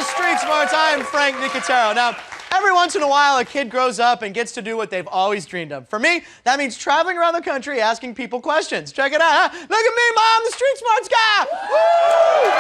Street Smarts. I am Frank Nicotero. Now, every once in a while, a kid grows up and gets to do what they've always dreamed of. For me, that means traveling around the country asking people questions. Check it out, huh? Look at me, Mom, the Street Smarts guy! Woo!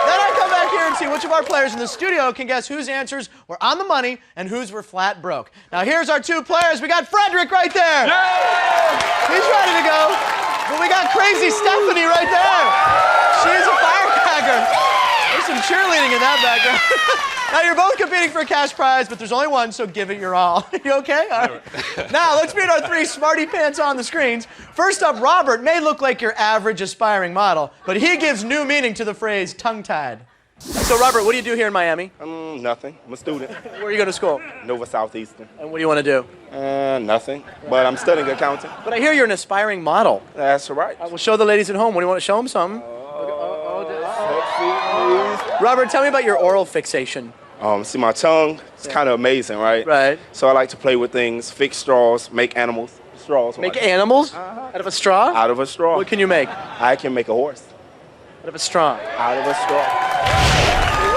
Then I come back here and see which of our players in the studio can guess whose answers were on the money and whose were flat broke. Now, here's our two players. We got Fredrick right there. Yay! He's ready to go. But we got crazy Stefanie right there. She's a firecracker. There's some cheerleading in that background. Now, you're both competing for a cash prize, but there's only one, so give it your all. You okay? All right. Now, let's meet our three smarty pants on the screens. First up, Robert may look like your average aspiring model, but he gives new meaning to the phrase tongue-tied. So, Robert, what do you do here in Miami? Nothing. I'm a student. Where are you going to school? Nova Southeastern. And what do you want to do? Nothing. But I'm studying accounting. But I hear you're an aspiring model. That's right. We'll show the ladies at home. What do you want to show them something? Robert, tell me about your oral fixation. See, my tongue, it's kind of amazing, right? Right. So I like to play with things, fix straws, make animals. Straws. Make animals? Out of a straw? Out of a straw. What can you make? I can make a horse. Out of a straw? Out of a straw.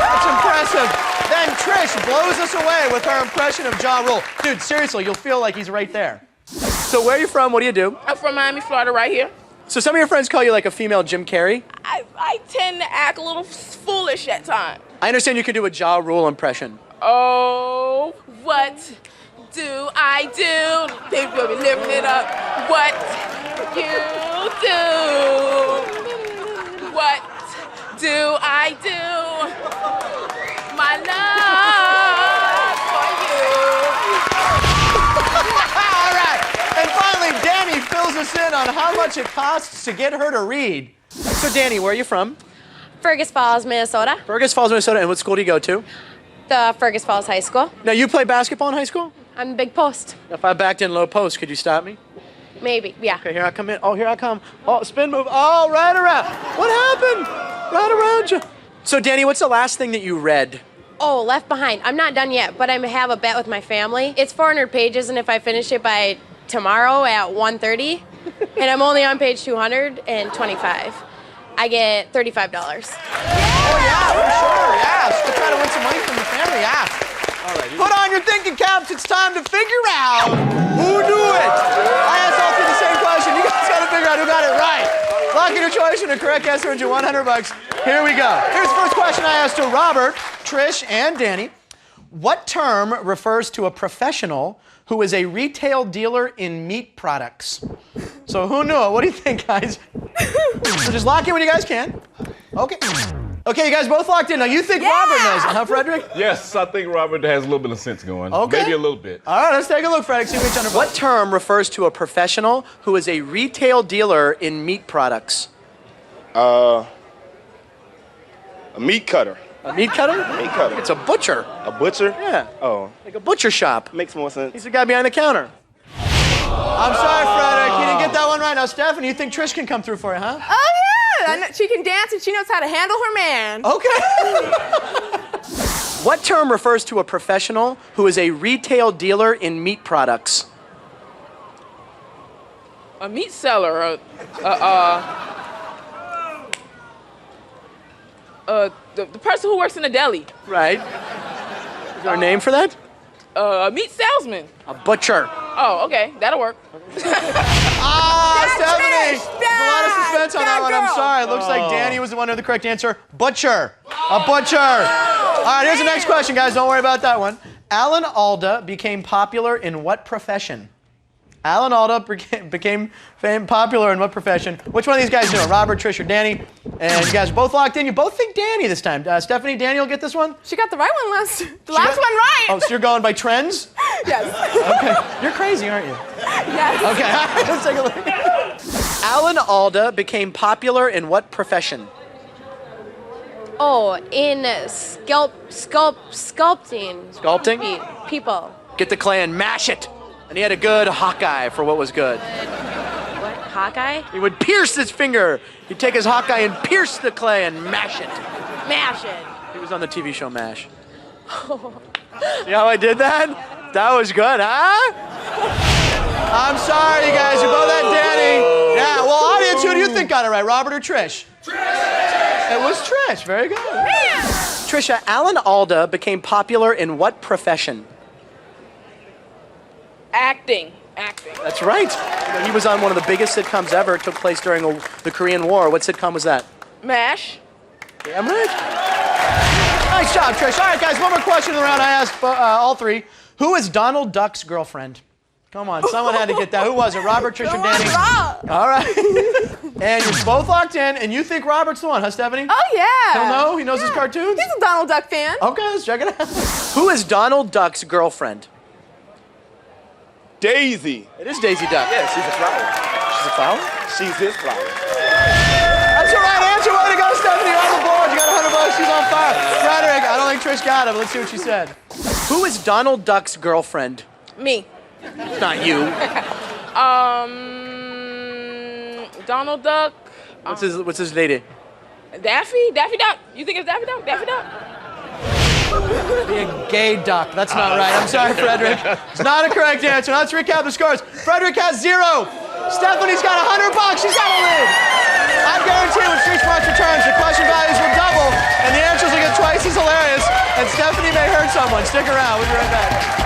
That's impressive. Then Trish blows us away with her impression of Ja Rule. Dude, seriously, you'll feel like he's right there. So where are you from? What do you do? I'm from Miami, Florida, right here. So some of your friends call you like a female Jim Carrey? I tend to act a little foolish at times. I understand you can do a Ja Rule impression. Oh, what do I do? They will be living it up. What you do? What do I do? My love for you. All right. And finally, Danni fills us in on how much it costs to get her to read. So, Danni, where are you from? Fergus Falls, Minnesota. Fergus Falls, Minnesota. And what school do you go to? The Fergus Falls High School. Now, you play basketball in high school? I'm big post. If I backed in low post, could you stop me? Maybe, yeah. Okay, here I come in. Oh, here I come. Oh, spin move. Oh, right around. What happened? Right around you. So, Danni, what's the last thing that you read? Oh, Left Behind. I'm not done yet, but I have a bet with my family. It's 400 pages, and if I finish it by tomorrow at 1:30, and I'm only on page 225, I get $35. Oh, yeah, for sure. Yeah, to try to win some money from the family, yeah. All right. Put on your thinking caps. It's time to figure out who knew it. I asked all three the same question. You guys got to figure out who got it right. Lock in your choice, and the correct answer earns you $100. Here we go. Here's the first question I asked to Robert, Trish, and Danni. What term refers to a professional who is a retail dealer in meat products? So who knew it? What do you think, guys? So just lock in when you guys can. Okay. Okay, you guys both locked in. Now you think Robert knows it, huh, Fredrick? Yes, I think Robert has a little bit of sense going. Okay. Maybe a little bit. All right, let's take a look, Fredrick. See which under. What term refers to a professional who is a retail dealer in meat products? A meat cutter. A meat cutter? Meat cutter. It's a butcher. A butcher? Yeah. Oh. Like a butcher shop. Makes more sense. He's the guy behind the counter. I'm sorry, Fredrick. You didn't get that one right. Now, Stefanie, you think Trish can come through for you, huh? Oh, yeah. She can dance and she knows how to handle her man. Okay. What term refers to a professional who is a retail dealer in meat products? A meat seller. The person who works in a deli. Right. Is there a name for that? A meat salesman. A butcher. Oh, okay. That'll work. Stefanie! Trish, There's a lot of suspense on that one. I'm girl. sorry. It looks like Danni was the one with the correct answer. Butcher. A butcher. All right, here's the next question, guys. Don't worry about that one. Alan Alda became popular in what profession? Alan Alda became popular in what profession? Which one of these guys knew it? Robert, Trish, or Danni? And you guys are both locked in. You both think Danni this time. Stefanie, Danni will get this one? She got the right one last. The last one right. Oh, so you're going by trends? Yes. Okay. You're crazy, aren't you? Yes. Okay, let's take a look. Alan Alda became popular in what profession? Oh, in sculpting. Sculpting? People. Get the clay and mash it. And he had a good Hawkeye for what was good. What? Hawkeye? He would pierce his finger. He'd take his Hawkeye and pierce the clay and mash it. Mash it. He was on the TV show MASH. See how I did that? That was good, huh? I'm sorry, you guys. You both had Danni. Yeah, well, audience, who do you think got it right, Robert or Trish? Trish! It was Trish. Very good. Man. Trisha, Alan Alda became popular in what profession? Acting. That's right. He was on one of the biggest sitcoms ever. It took place during the Korean War. What sitcom was that? MASH. Damn right. Nice job, Trish. All right, guys, one more question in the round. I asked all three. Who is Donald Duck's girlfriend? Come on, someone had to get that. Who was it? Robert, Trish, or Danny? All right. And you're both locked in, and you think Robert's the one, huh, Stefanie? Oh, yeah. He'll know? He knows his cartoons? He's a Donald Duck fan. Okay, let's check it out. Who is Donald Duck's girlfriend? Daisy. It is Daisy Duck. Yeah, she's a flower. She's a flower? She's his flower. That's the right answer. Way to go, Stefanie. You're on the board. You got $100. She's on fire. Fredrick, I don't think Trish got it, but let's see what she said. Who is Donald Duck's girlfriend? Me. It's not you. Donald Duck. What's his lady? Daffy Duck. You think it's Daffy Duck? Daffy Duck. Be a gay duck. That's not right. I'm sorry, Fredrick. It's not a correct answer. Let's recap the scores. Fredrick has 0. Stefanie's got $100. She's got a lead. I guarantee when Street Smarts returns, the question values will double, and the answers will get twice as hilarious, and Stefanie may hurt someone. Stick around. We'll be right back.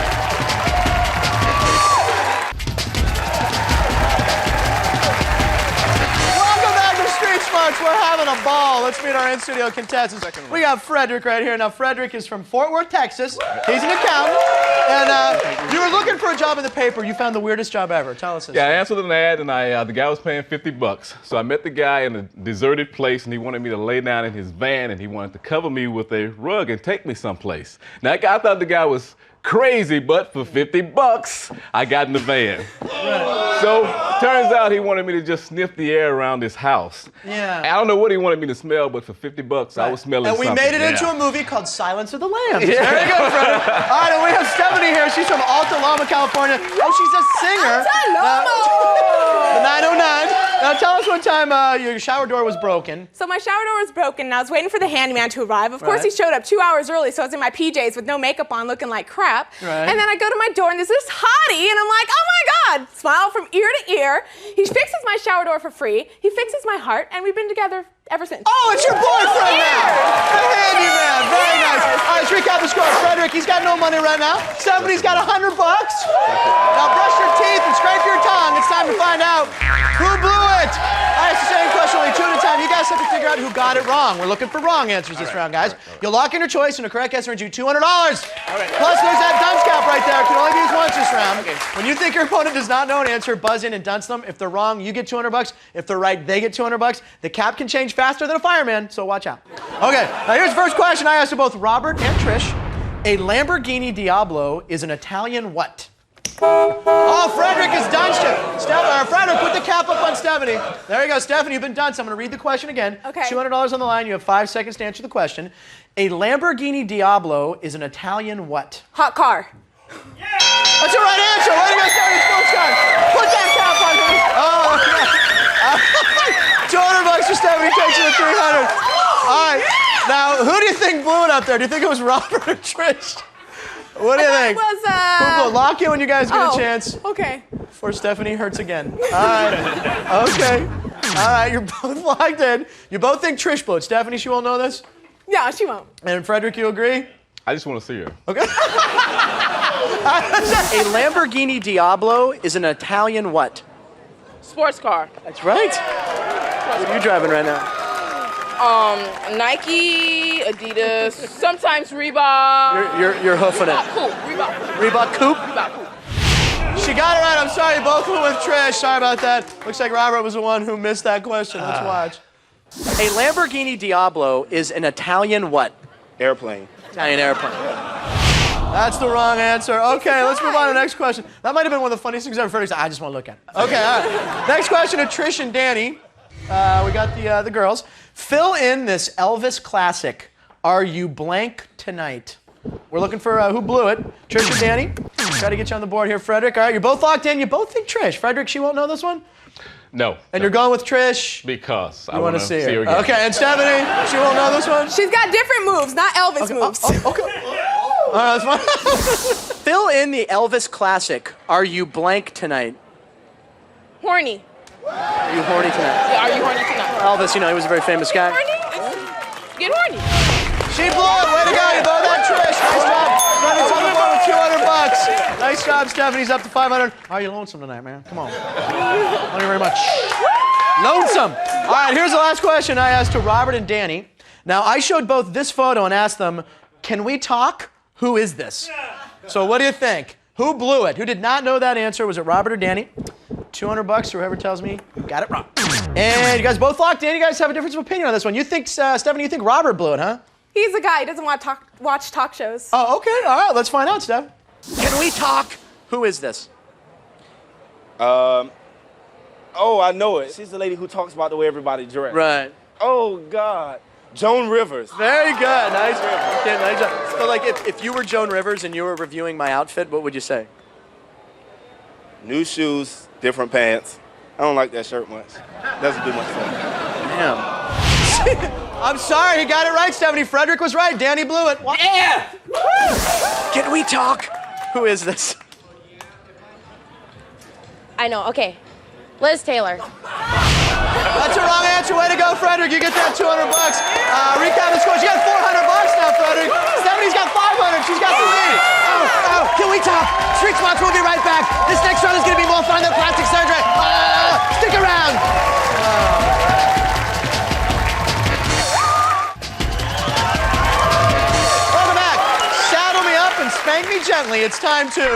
We're having a ball. Let's meet our in-studio contestants. We got Fredrick right here. Now, Fredrick is from Fort Worth, Texas. He's an accountant. And you were looking for a job in the paper. You found the weirdest job ever. Tell us this. Yeah, I answered an ad, and the guy was paying $50. So I met the guy in a deserted place, and he wanted me to lay down in his van, and he wanted to cover me with a rug and take me someplace. Now, I thought the guy was crazy, but for $50, I got in the van. Right. So, turns out he wanted me to just sniff the air around his house. Yeah. I don't know what he wanted me to smell, but for $50, I was smelling something. And we made it into a movie called Silence of the Lambs. Yeah. Very good, Fredrick. All right, and we have Stefanie here. She's from Alta Loma, California. Oh, she's a singer. The 909. Now, tell us one time your shower door was broken. So my shower door was broken, and I was waiting for the handyman to arrive. Of course, he showed up 2 hours early, so I was in my PJs with no makeup on, looking like crap. Right. And then I go to my door, and there's this hottie, and I'm like, oh my God! Smile from ear to ear. He fixes my shower door for free. He fixes my heart, and we've been together ever since. Oh, it's your boyfriend now! The handyman. Very nice. All right, let's recap the score. Fredrick, he's got no money right now. Stefanie's got $100. Now brush your teeth and scrape your tongue. It's time to find out who blew it. I asked the same question only 2 at a time. You guys have to figure out who got it wrong. We're looking for wrong answers this round, guys. You'll lock in your choice, and a correct answer earns you $200. Plus, there's that dunce cap right there. It can only be used once this round. When you think your opponent does not know an answer, buzz in and dunce them. If they're wrong, you get $200. If they're right, they get $200. The cap can change faster than a fireman, so watch out. Okay, now here's the first question I asked to both Robert and Trish. A Lamborghini Diablo is an Italian what? Oh, Fredrick has dunced it. Fredrick, put the cap up on Stefanie. There you go, Stefanie, you've been dunced. I'm going to read the question again. Okay. $200 on the line. You have 5 seconds to answer the question. A Lamborghini Diablo is an Italian what? Hot car. Yeah! That's the right answer. Way to go, Stefanie. Sports guy. Put that cap on me. Oh, $200 for Stefanie takes you to $300. All right. Now, who do you think blew it up there? Do you think it was Robert or Trish? What do you think? It was, Who blew it? Lock in when you guys get a chance. Okay. Before Stefanie hurts again. All right. Okay. All right, you're both locked in. You both think Trish blew it. Stefanie, she won't know this? Yeah, she won't. And Fredrick, you agree? I just want to see her. Okay. A Lamborghini Diablo is an Italian what? Sports car. That's right. What are you driving right now? Nike, Adidas, sometimes Reebok. You're hoofing it. Reebok Coupe? She got it right. I'm sorry. You both went with Trish. Sorry about that. Looks like Robert was the one who missed that question. Let's watch. A Lamborghini Diablo is an Italian what? Airplane. Italian airplane. That's the wrong answer. Okay, let's move on to the next question. That might have been one of the funniest things ever. I just want to look at it. Okay, all right. Next question to Trish and Danny. We got the girls. Fill in this Elvis classic. Are you blank tonight? We're looking for who blew it. Trish and Danny. Try to get you on the board here, Fredrick. All right, you're both locked in. You both think Trish. Fredrick, she won't know this one? No. And you're going with Trish? Because I want to see her again. Okay, and Stefanie, she won't know this one? She's got different moves, not Elvis moves. Okay. All right, that's fine. Fill in the Elvis classic. Are you blank tonight? Horny. Are you horny tonight? Yeah, are you horny tonight? Elvis, you know, he was a very famous guy. Horny? Get horny. She blew it. Way to go. You blew that, Trish. Nice job. Fredrick's on the board with $200. Nice job, Stephanie's up to 500. Are you lonesome tonight, man? Come on. Thank you very much. Lonesome. All right, here's the last question I asked to Robert and Danni. Now, I showed both this photo and asked them, can we talk? Who is this? So what do you think? Who blew it? Who did not know that answer? Was it Robert or Danni? $200 to whoever tells me you got it wrong. And you guys both locked in. You guys have a difference of opinion on this one. You think, Stephanie, you think Robert blew it, huh? He's a guy. He doesn't want to watch talk shows. Oh, okay. All right. Let's find out, Steph. Can we talk? Who is this? Oh, I know it. She's the lady who talks about the way everybody dressed. Right. Oh, God. Joan Rivers. Very good. Nice. Okay, nice job. So, like, if you were Joan Rivers and you were reviewing my outfit, what would you say? New shoes, different pants. I don't like that shirt much. Doesn't do much for me. Damn. I'm sorry, he got it right, Stephanie. Fredrick was right. Danni blew it. What? Yeah! Can we talk? Who is this? I know. Okay. Liz Taylor. That's a wrong answer. Way to go, Fredrick. You get that $200. Recap the score. She got $400 now, Fredrick. Stephanie's got $500. She's got the lead. Oh, can we talk? Street Smarts will be right back. This next round is going to be more fun than plastic surgery. Stick around. Welcome back. Saddle me up and spank me gently. It's time to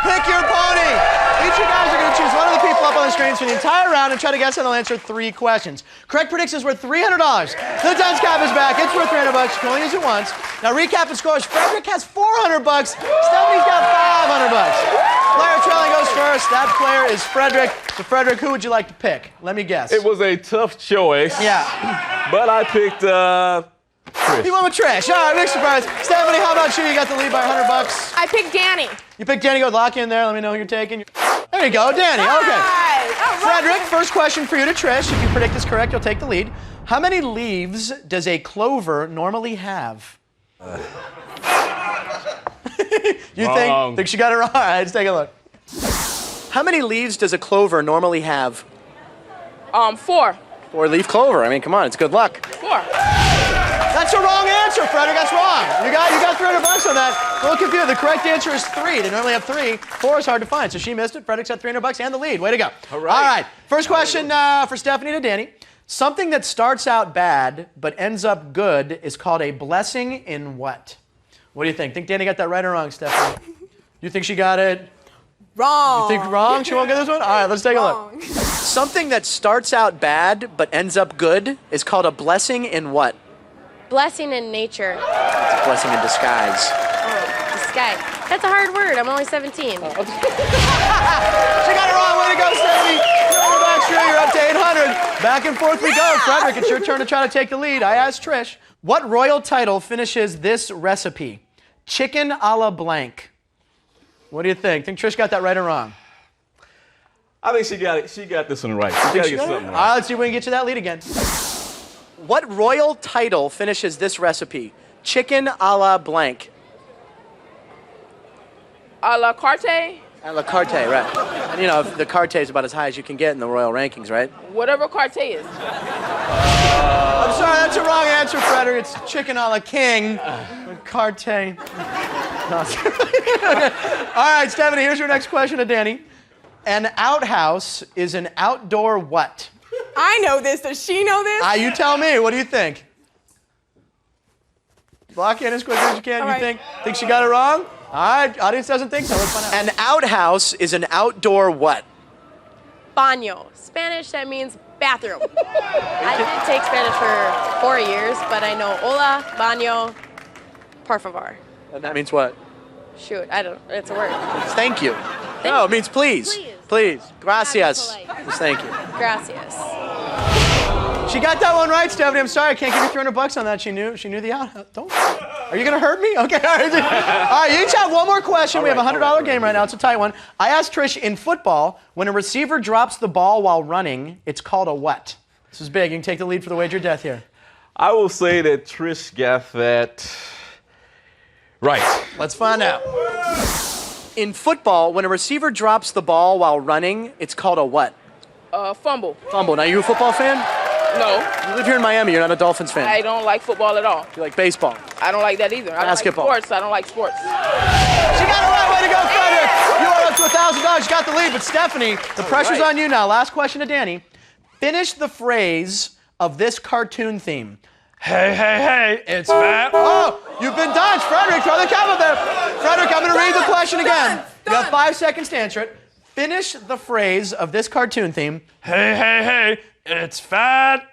pick your pony. Each of you guys are going to choose one of the people up on the screens for the entire round and try to guess how they'll answer 3 questions. Correct predictions worth $300. The Duns cap is back. It's worth $300. You can only use it once. Now recap the scores. Fredrick has $400. Stephanie's got $500. Player trailing goes first. That player is Fredrick. So Fredrick, who would you like to pick? Let me guess. It was a tough choice. Yeah. But I picked Trish. You went with Trish. All right, big surprise. Stephanie, how about you? You got the lead by $100. I picked Danni. You picked Danni. Go lock in there. Let me know who you're taking. There you go, Danni. Okay. Fredrick, first question for you to Trish. If you predict this correct, you'll take the lead. How many leaves does a clover normally have? You Wrong. think she got it wrong? All right, let's take a look. How many leaves does a clover normally have? 4. 4-leaf clover. I mean, come on, it's good luck. 4. That's a wrong answer, Fredrick. That's wrong. You got $300 on that. Don't confuse. The correct answer is 3. They normally have 3. 4 is hard to find, so she missed it. Fredrick's got $300 and the lead. Way to go. All right. All right. First question for Stephanie to Danni. Something that starts out bad but ends up good is called a blessing in what? What do you think? Think Danni got that right or wrong, Stephanie? You think she got it? Wrong. You think wrong? She won't get this one? All right, let's take a look. Something that starts out bad but ends up good is called a blessing in what? Blessing in nature. It's a blessing in disguise. Disguise. That's a hard word. I'm only 17. She got it wrong. Way to go, Stefanie. You're up to 800. Back and forth we go. Fredrick, it's your turn to try to take the lead. I asked Trish, what royal title finishes this recipe? Chicken a la blank. What do you think? Think Trish got that right or wrong? I think she got it. She got this one right. She got to get something All right. right, let's see if we can get you that lead again. What royal title finishes this recipe? Chicken a la blank. A la carte? A la carte, right. And you know, the carte is about as high as you can get in the royal rankings, right? Whatever carte is. I'm sorry, that's a wrong answer, Frederick. It's chicken a la king. Carte. No. All right, Stephanie, here's your next question to Danni. An outhouse is an outdoor what? I know this. Does she know this? You tell me. What do you think? Lock in as quickly as you can. All You right. think she got it wrong? All right, audience doesn't think so. Let's find out. An outhouse is an outdoor what? Baño. Spanish, that means bathroom. I did take Spanish for 4 years, but I know hola, baño, por favor. And that means what? Shoot, I don't, it's a word. It's thank you. No, it means please. Please. Please. Gracias. Gotta be polite. Just thank you. Gracias. She got that one right, Stephanie. I'm sorry, I can't give you $300 on that. She knew the outhouse. Don't. Are you gonna hurt me? Okay. All right. All right. You each have one more question. We have a $100 game right now. It's a tight one. I asked Trish, in football, when a receiver drops the ball while running, it's called a what? This is big. You can take the lead for the wager of death here. I will say that Trish got that right. Let's find out. In football, when a receiver drops the ball while running, it's called a what? Fumble. Fumble. Now, you a football fan? No, You live here in Miami. You're not a Dolphins fan. I don't like football at all. You like baseball. I don't like that either. I don't Basketball. like sports. I don't like sports. She got it right. Way to go, Fredrick. You are up to $1,000. You got the lead, but Stephanie, the pressure's on you now. Last question to Danni. Finish the phrase of this cartoon theme. Hey, it's Matt. Oh, you've been dodged. Fredrick, throw the cap up there. Fredrick, I'm going to read the question again. You have 5 seconds to answer it. Finish the phrase of this cartoon theme. Hey, it's Fat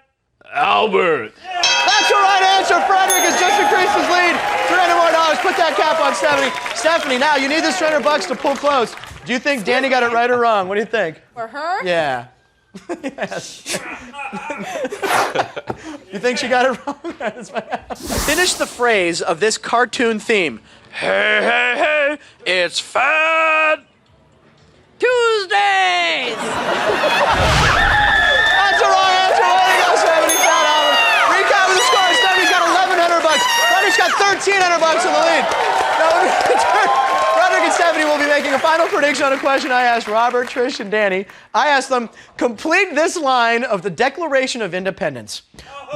Albert. That's the right answer. Fredrick has just increased his lead. $300 more. Put that cap on Stephanie. Stephanie, now you need this $300 to pull close. Do you think Danni got it right or wrong? What do you think? For her? Yeah. Yes. You think she got it wrong? Finish the phrase of this cartoon theme. Hey, it's Fat Tuesdays! That's the wrong answer. Way to go, Stephanie. Fat Albert. Recap of the score. Stephanie's got $1,100. Fredrick's got $1,300 in the lead. Fredrick and Stefanie will be making a final prediction on a question I asked Robert, Trish, and Danni. I asked them, complete this line of the Declaration of Independence.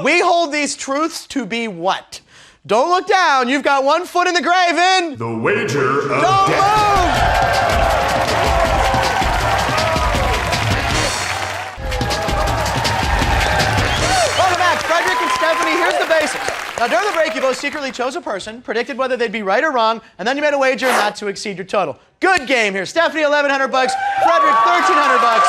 We hold these truths to be what? Don't look down. You've got 1 foot in the grave in. The wager of Don't move! Welcome back, Fredrick and Stefanie. Here's the basics. Now, during the break, you both secretly chose a person, predicted whether they'd be right or wrong, and then you made a wager not to exceed your total. Good game here. Stefanie, $1,100. Fredrick, $1,300.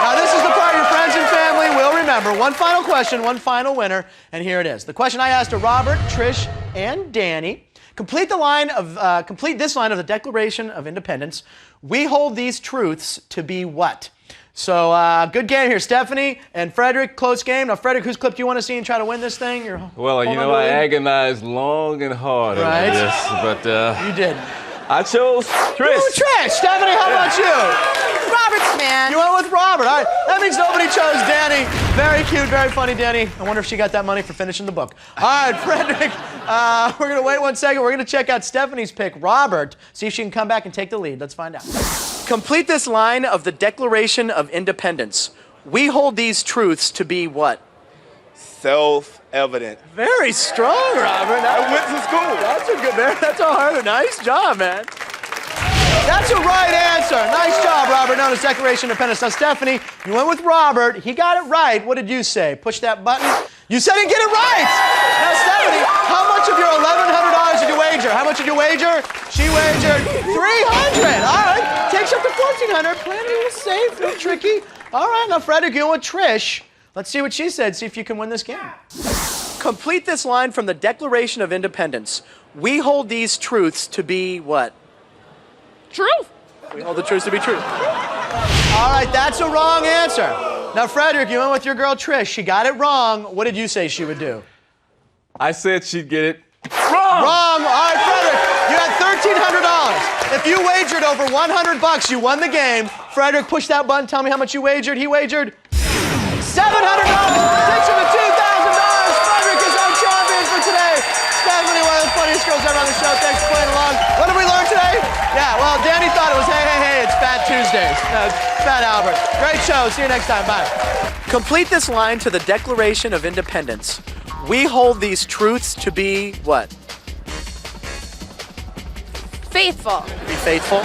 Now, this is the part your friends and family will remember. One final question, one final winner, and here it is. The question I asked to Robert, Trish, and Danni. Complete this line of the Declaration of Independence. We hold these truths to be what? So, good game here. Stefanie and Fredrick, close game. Now, Fredrick, whose clip do you want to see and try to win this thing? Well, you know, I agonized long and hard over this, but you did. I chose Trish. Ooh, Trish! Stefanie, how about you? Robert's man. You went with Robert. All right. That means nobody chose Danni. Very cute, very funny, Danni. I wonder if she got that money for finishing the book. All right, Fredrick, we're going to wait 1 second. We're going to check out Stefanie's pick, Robert, see if she can come back and take the lead. Let's find out. Complete this line of the Declaration of Independence. We hold these truths to be what? Self-evident. Very strong, Robert. I went to school. That's a good, that's a hard, nice job, man. That's a right answer. Nice job, Robert. Now the Declaration of Independence. Now, Stefanie, you went with Robert. He got it right. What did you say? Push that button. You said he'd get it right. Now, Stefanie, how much of your $1,100 did you wager? How much did you wager? She wagered $300. All right. Takes up to $1,400. Plenty safe, no tricky. All right. Now, Fredrick, you went with Trish. Let's see what she said. See if you can win this game. Complete this line from the Declaration of Independence. We hold these truths to be what? Truth. We hold the truths to be true. All right, that's a wrong answer. Now, Fredrick, you went with your girl Trish. She got it wrong. What did you say she would do? I said she'd get it wrong. Wrong. All right, Fredrick, you had $1,300. If you wagered over $100, you won the game. Fredrick, push that button. Tell me how much you wagered. He wagered $700. Takes him to $2,000. Fredrick is our champion for today. Stefanie, one of the funniest girls ever on the show. Thanks for playing along. What did we learn today? Yeah, well, Danni thought it was hey, it's Fat Tuesdays. No, it's Fat Albert. Great show. See you next time. Bye. Complete this line to the Declaration of Independence. We hold these truths to be what? Faithful. Be faithful.